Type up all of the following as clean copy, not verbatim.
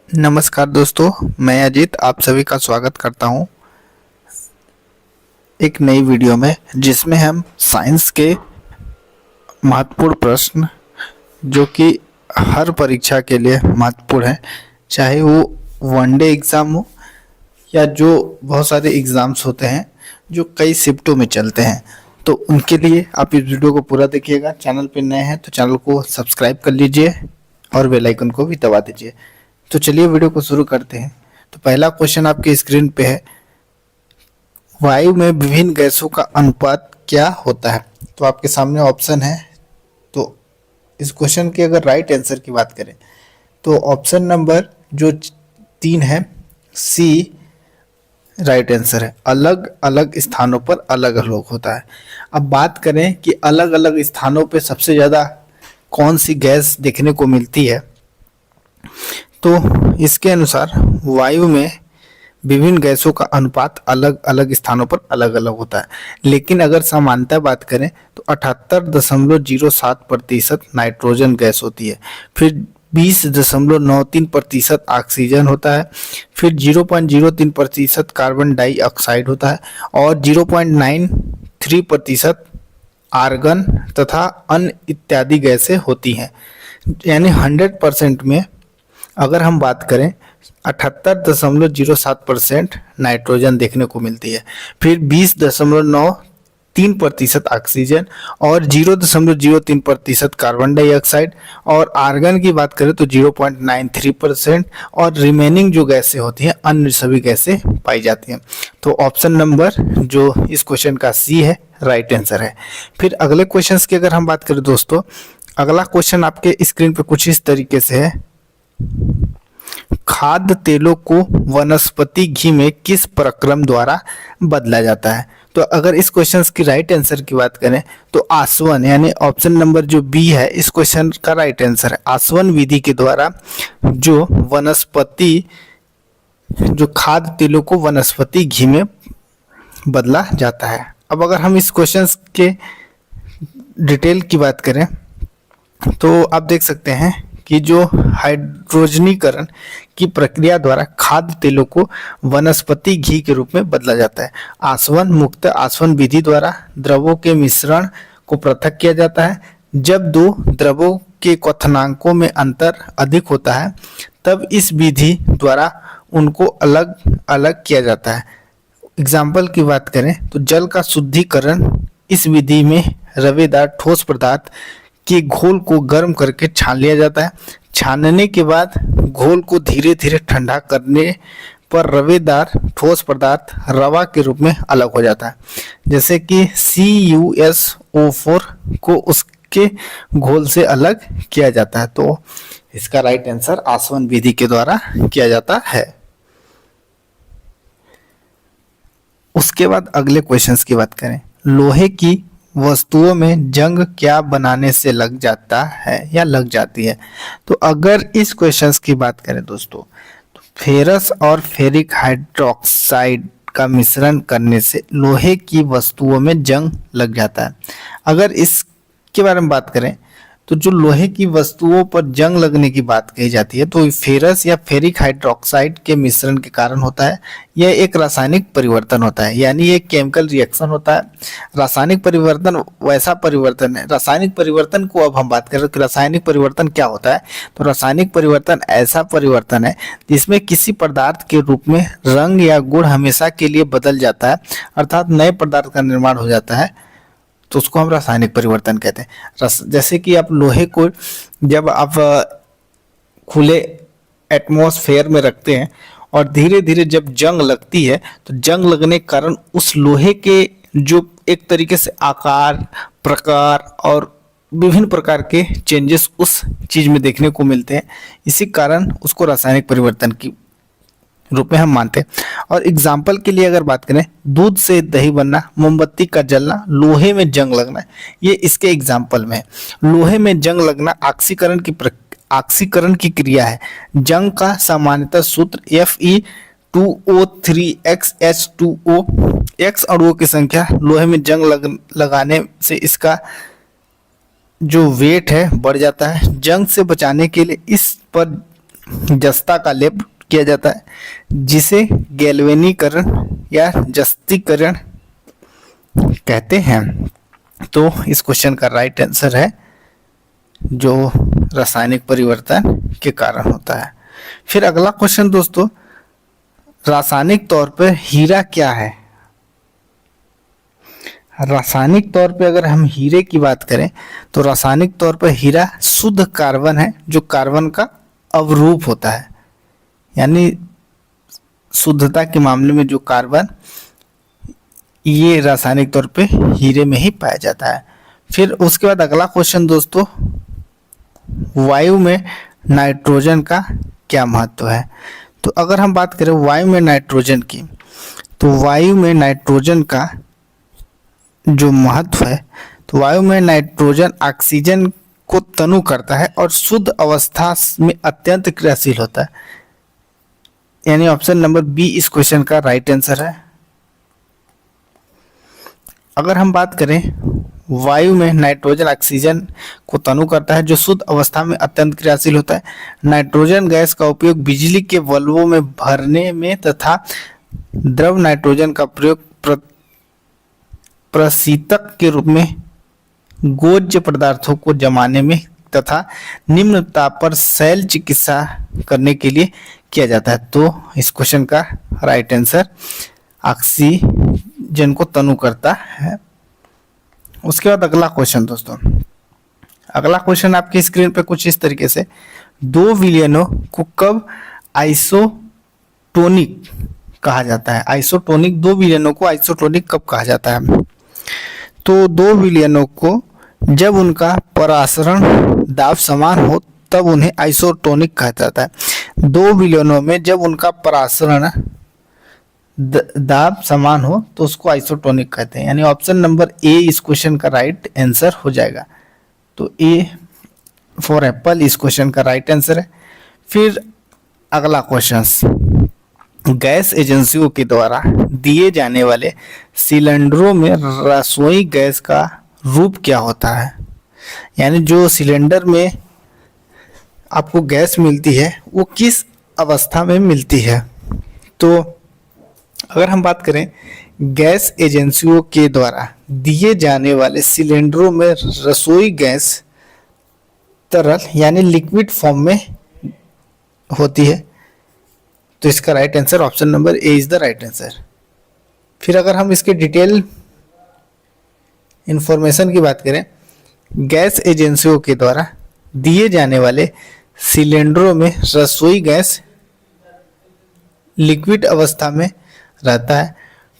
नमस्कार दोस्तों, मैं अजीत आप सभी का स्वागत करता हूं एक नई वीडियो में, जिसमें हम साइंस के महत्वपूर्ण प्रश्न जो कि हर परीक्षा के लिए महत्वपूर्ण है, चाहे वो वनडे एग्ज़ाम हो या जो बहुत सारे एग्ज़ाम्स होते हैं जो कई शिफ्टों में चलते हैं। तो उनके लिए आप इस वीडियो को पूरा देखिएगा। चैनल पे नए हैं तो चैनल को सब्सक्राइब कर लीजिए और बेल आइकन को भी दबा दीजिए। तो चलिए वीडियो को शुरू करते हैं। तो पहला क्वेश्चन आपके स्क्रीन पे है, वायु में विभिन्न गैसों का अनुपात क्या होता है। तो आपके सामने ऑप्शन है। तो इस क्वेश्चन के अगर राइट आंसर की बात करें तो ऑप्शन नंबर जो 3 है, सी राइट आंसर है। अलग अलग स्थानों पर अलग अलग होता है। अब बात करें कि अलग अलग स्थानों पे सबसे ज़्यादा कौन सी गैस देखने को मिलती है, तो इसके अनुसार वायु में विभिन्न गैसों का अनुपात अलग अलग स्थानों पर अलग अलग होता है। लेकिन अगर समानता बात करें तो 78.07% नाइट्रोजन गैस होती है, फिर 20.93% ऑक्सीजन होता है, फिर 0.03% कार्बन डाइऑक्साइड होता है और 0.93% आर्गन तथा अन्य इत्यादि गैसें होती हैं। यानी 100% में अगर हम बात करें 78.07% नाइट्रोजन देखने को मिलती है, फिर 20.93% ऑक्सीजन और 0.03% कार्बन डाइऑक्साइड, और आर्गन की बात करें तो 0.93%, और रिमेनिंग जो गैसें होती हैं अन्य सभी गैसें पाई जाती हैं। तो ऑप्शन नंबर जो इस क्वेश्चन का सी है, राइट आंसर है। फिर अगले क्वेश्चंस की अगर हम बात करें दोस्तों, अगला क्वेश्चन आपके स्क्रीन पे कुछ इस तरीके से है, खाद्य तेलों को वनस्पति घी में किस प्रक्रम द्वारा बदला जाता है। तो अगर इस क्वेश्चन की राइट आंसर की बात करें तो आसवन, यानी ऑप्शन नंबर जो बी है इस क्वेश्चन का राइट आंसर है। आसवन विधि के द्वारा जो खाद्य तेलों को वनस्पति घी में बदला जाता है। अब अगर हम इस क्वेश्चन के डिटेल की बात करें तो आप देख सकते हैं कि जो हाइड्रोजनीकरण की प्रक्रिया द्वारा खाद्य तेलों को वनस्पति घी के रूप में बदला जाता है। आसवन मुक्त आसवन विधि द्वारा द्रवों के मिश्रण को पृथक किया जाता है। जब दो द्रवों के क्वथनांकों में अंतर अधिक होता है तब इस विधि द्वारा उनको अलग अलग किया जाता है। एग्जाम्पल की बात करें तो जल का शुद्धिकरण इस विधि में रवेदार ठोस पदार्थ के घोल को गर्म करके छान लिया जाता है। छानने के बाद घोल को धीरे धीरे ठंडा करने पर रवेदार ठोस पदार्थ रवा के रूप में अलग हो जाता है। जैसे कि CuSO4 को उसके घोल से अलग किया जाता है। तो इसका राइट आंसर आसवन विधि के द्वारा किया जाता है। उसके बाद अगले क्वेश्चंस की बात करें, लोहे की वस्तुओं में जंग क्या बनाने से लग जाता है या लग जाती है। तो अगर इस क्वेश्चंस की बात करें दोस्तों तो फेरस और फेरिक हाइड्रोक्साइड का मिश्रण करने से लोहे की वस्तुओं में जंग लग जाता है। अगर इसके बारे में बात करें तो जो लोहे की वस्तुओं पर जंग लगने की बात कही जाती है तो फेरस या फेरिक हाइड्रोक्साइड के मिश्रण के कारण होता है। यह एक रासायनिक परिवर्तन होता है, यानी ये केमिकल रिएक्शन होता है। रासायनिक परिवर्तन वैसा परिवर्तन है, रासायनिक परिवर्तन को अब हम बात करें कि रासायनिक परिवर्तन क्या होता है। तो रासायनिक परिवर्तन ऐसा परिवर्तन है जिसमें किसी पदार्थ के रूप में रंग या गुण हमेशा के लिए बदल जाता है, अर्थात नए पदार्थ का निर्माण हो जाता है। तो उसको हम रासायनिक परिवर्तन कहते हैं। जैसे कि आप लोहे को जब आप खुले एटमॉस्फेयर में रखते हैं और धीरे धीरे जब जंग लगती है तो जंग लगने के कारण उस लोहे के जो एक तरीके से आकार, प्रकार और विभिन्न प्रकार के चेंजेस उस चीज में देखने को मिलते हैं। इसी कारण उसको रासायनिक परिवर्तन की रूप में हम मानते हैं। और एग्जाम्पल के लिए अगर बात करें, दूध से दही बनना, मोमबत्ती का जलना, लोहे में जंग लगना, ये इसके एग्जाम्पल में है। लोहे में जंग लगना ऑक्सीकरण की क्रिया है। जंग का सामान्यतः सूत्र Fe2O3XH2O। X अणुओं की संख्या लोहे में जंग लगाने से इसका जो वेट है बढ़ जाता है। जंग से बचाने के लिए इस पर जस्ता का लेप किया जाता है, जिसे गैल्वेनीकरण या जस्तीकरण कहते हैं। तो इस क्वेश्चन का राइट आंसर है जो रासायनिक परिवर्तन के कारण होता है। फिर अगला क्वेश्चन दोस्तों, रासायनिक तौर पर हीरा क्या है? रासायनिक तौर पे अगर हम हीरे की बात करें तो रासायनिक तौर पर हीरा शुद्ध कार्बन है, जो कार्बन का अवरूप होता है, यानी शुद्धता के मामले में जो कार्बन, ये रासायनिक तौर पे हीरे में ही पाया जाता है। फिर उसके बाद अगला क्वेश्चन दोस्तों, वायु में नाइट्रोजन का क्या महत्व है? तो अगर हम बात करें वायु में नाइट्रोजन की, तो वायु में नाइट्रोजन का जो महत्व है, तो वायु में नाइट्रोजन ऑक्सीजन को तनु करता है और शुद्ध अवस्था में अत्यंत क्रियाशील होता है, यानी ऑप्शन नंबर बी इस क्वेश्चन का राइट आंसर है। अगर हम बात करें वायु में नाइट्रोजन ऑक्सीजन को तनु करता है, जो शुद्ध अवस्था में अत्यंत क्रियाशील होता है। नाइट्रोजन गैस का उपयोग बिजली के बल्बों में भरने में तथा द्रव नाइट्रोजन का प्रयोग प्रशीतक के रूप में गोज्य पदार्थों को जमाने में तथा निम्न ताप पर शैल चिकित्सा करने के लिए किया जाता है। तो इस क्वेश्चन का राइट आंसर ऑक्सीजन को तनु करता है। उसके बाद अगला क्वेश्चन दोस्तों, अगला क्वेश्चन आपकी स्क्रीन पे कुछ इस तरीके से, दो विलयनों को कब आइसोटोनिक कहा जाता है? आइसोटोनिक, दो विलयनों को आइसोटोनिक कब कहा जाता है? तो दो विलयनों को जब उनका परासरण दाब समान हो तब उन्हें आइसोटोनिक कहा जाता है। दो विलयनों में जब उनका परासरण दाब समान हो तो उसको आइसोटोनिक कहते हैं, यानी ऑप्शन नंबर ए इस क्वेश्चन का राइट आंसर हो जाएगा। तो ए फॉर एप्पल इस क्वेश्चन का राइट आंसर है। फिर अगला क्वेश्चन, गैस एजेंसियों के द्वारा दिए जाने वाले सिलेंडरों में रसोई गैस का रूप क्या होता है? यानी जो सिलेंडर में आपको गैस मिलती है वो किस अवस्था में मिलती है? तो अगर हम बात करें गैस एजेंसियों के द्वारा दिए जाने वाले सिलेंडरों में रसोई गैस तरल यानी लिक्विड फॉर्म में होती है, तो इसका right answer option number A is the right answer. फिर अगर हम इसके डिटेल इंफॉर्मेशन की बात करें, गैस एजेंसियों के द्वारा दिए जाने वाले सिलेंडरों में रसोई गैस लिक्विड अवस्था में रहता है।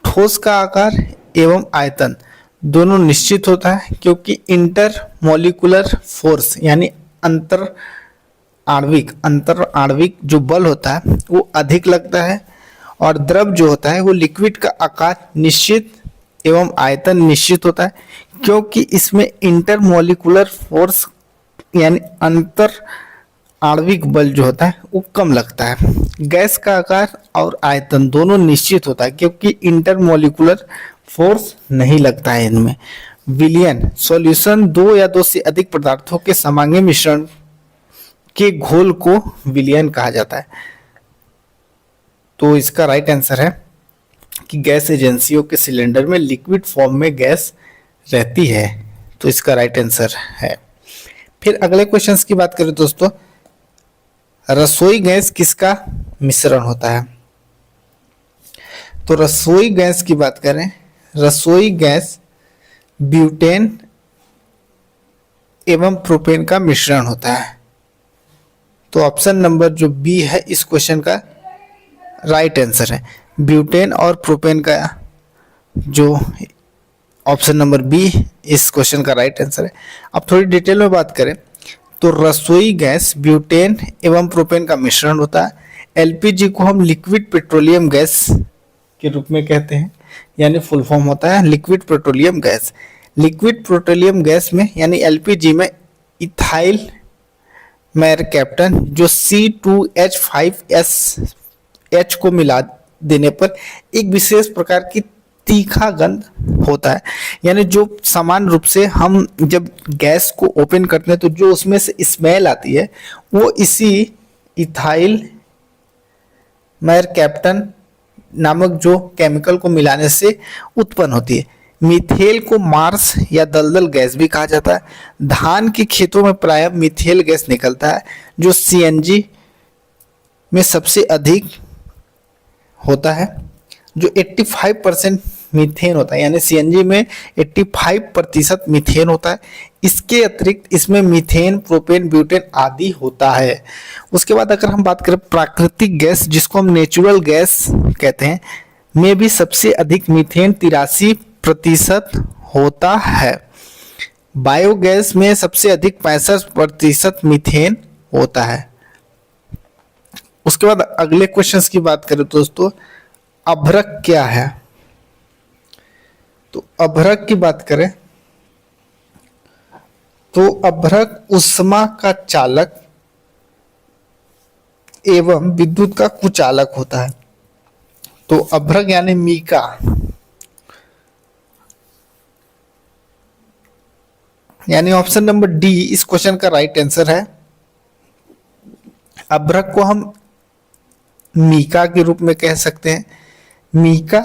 ठोस का आकार एवं आयतन दोनों निश्चित होता है, क्योंकि इंटर मॉलिक्यूलर फोर्स यानी अंतर आणविक जो बल होता है वो अधिक लगता है, और द्रव जो होता है वो लिक्विड का आकार निश्चित एवं आयतन निश्चित होता है, क्योंकि इसमें इंटर मॉलिक्यूलर फोर्स यानी अंतर आणविक बल जो होता है वो कम लगता है। गैस का आकार और आयतन दोनों निश्चित होता है, क्योंकि इंटर मॉलिक्यूलर फोर्स नहीं लगता है इनमें। विलयन सॉल्यूशन दो या दो से अधिक पदार्थों के समांगी मिश्रण के घोल को विलयन कहा जाता है। तो इसका राइट आंसर है कि गैस एजेंसियों के सिलेंडर में लिक्विड फॉर्म में गैस रहती है, तो इसका राइट आंसर है। फिर अगले क्वेश्चंस की बात करें दोस्तों, रसोई गैस किसका मिश्रण होता है? तो रसोई गैस की बात करें, रसोई गैस ब्यूटेन एवं प्रोपेन का मिश्रण होता है। तो ऑप्शन नंबर जो बी है इस क्वेश्चन का राइट आंसर है। ब्यूटेन और प्रोपेन का जो ऑप्शन नंबर बी इस क्वेश्चन का राइट आंसर है। अब थोड़ी डिटेल में बात करें तो रसोई गैस ब्यूटेन एवं प्रोपेन का मिश्रण होता है। एलपीजी को हम लिक्विड पेट्रोलियम गैस के रूप में कहते हैं, यानी फुल फॉर्म होता है liquid petroleum gas. Liquid petroleum gas में यानी एलपीजी में इथाइल मैरकैप्टन जो C2H5SH को मिला देने पर एक विशेष प्रकार की तीखा गंध होता है, यानी जो समान रूप से हम जब गैस को ओपन करते हैं तो जो उसमें से स्मेल आती है वो इसी इथाइल मैरकैप्टन नामक जो केमिकल को मिलाने से उत्पन्न होती है। मीथेल को मार्स या दलदल गैस भी कहा जाता है। धान के खेतों में प्रायः मीथेल गैस निकलता है जो सीएनजी में सबसे अधिक होता है, जो 85% मीथेन होता है, यानी सीएनजी में 85% मीथेन होता है। इसके अतिरिक्त इसमें मीथेन, प्रोपेन, ब्यूटेन आदि होता है। उसके बाद अगर हम बात करें प्राकृतिक गैस, जिसको हम नेचुरल गैस कहते हैं, में भी सबसे अधिक मीथेन 83% होता है। बायोगैस में सबसे अधिक 65% मीथेन होता है। उसके बाद अगले क्वेश्चंस की बात करें तो दोस्तों, अभ्रक क्या है? तो अभ्रक की बात करें तो अभ्रक ऊष्मा का चालक एवं विद्युत का कुचालक होता है। तो अभ्रक यानी मीका, यानी ऑप्शन नंबर डी इस क्वेश्चन का राइट आंसर है। अभ्रक को हम मीका के रूप में कह सकते हैं। मीका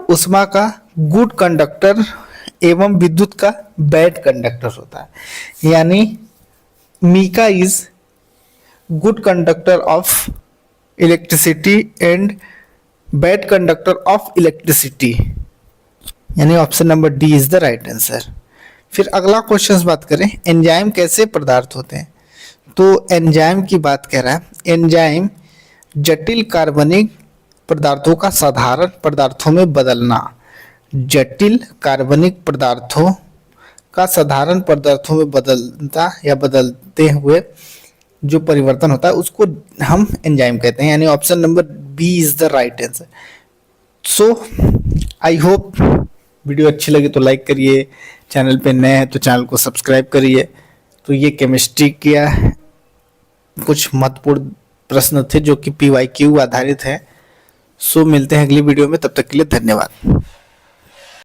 ऊष्मा का गुड कंडक्टर एवं विद्युत का बैड कंडक्टर होता है, यानी mica is good conductor of electricity and bad conductor of electricity, यानी option number D is the right answer. फिर अगला क्वेश्चन बात करें, एंजाइम कैसे पदार्थ होते हैं? तो एंजाइम की बात कर रहा है। एंजाइम जटिल कार्बनिक पदार्थों का साधारण पदार्थों में बदलना, जटिल कार्बनिक पदार्थों का साधारण पदार्थों में बदलता या बदलते हुए जो परिवर्तन होता है उसको हम एंजाइम कहते हैं, यानी option number B is the right answer. So I hope video अच्छी लगी तो लाइक करिए, चैनल पे नए हैं तो चैनल को सब्सक्राइब करिए। तो ये केमिस्ट्री का कुछ महत्वपूर्ण प्रश्न थे जो कि PYQ आधारित है। सो मिलते हैं अगली वीडियो में, तब तक के लिए धन्यवाद।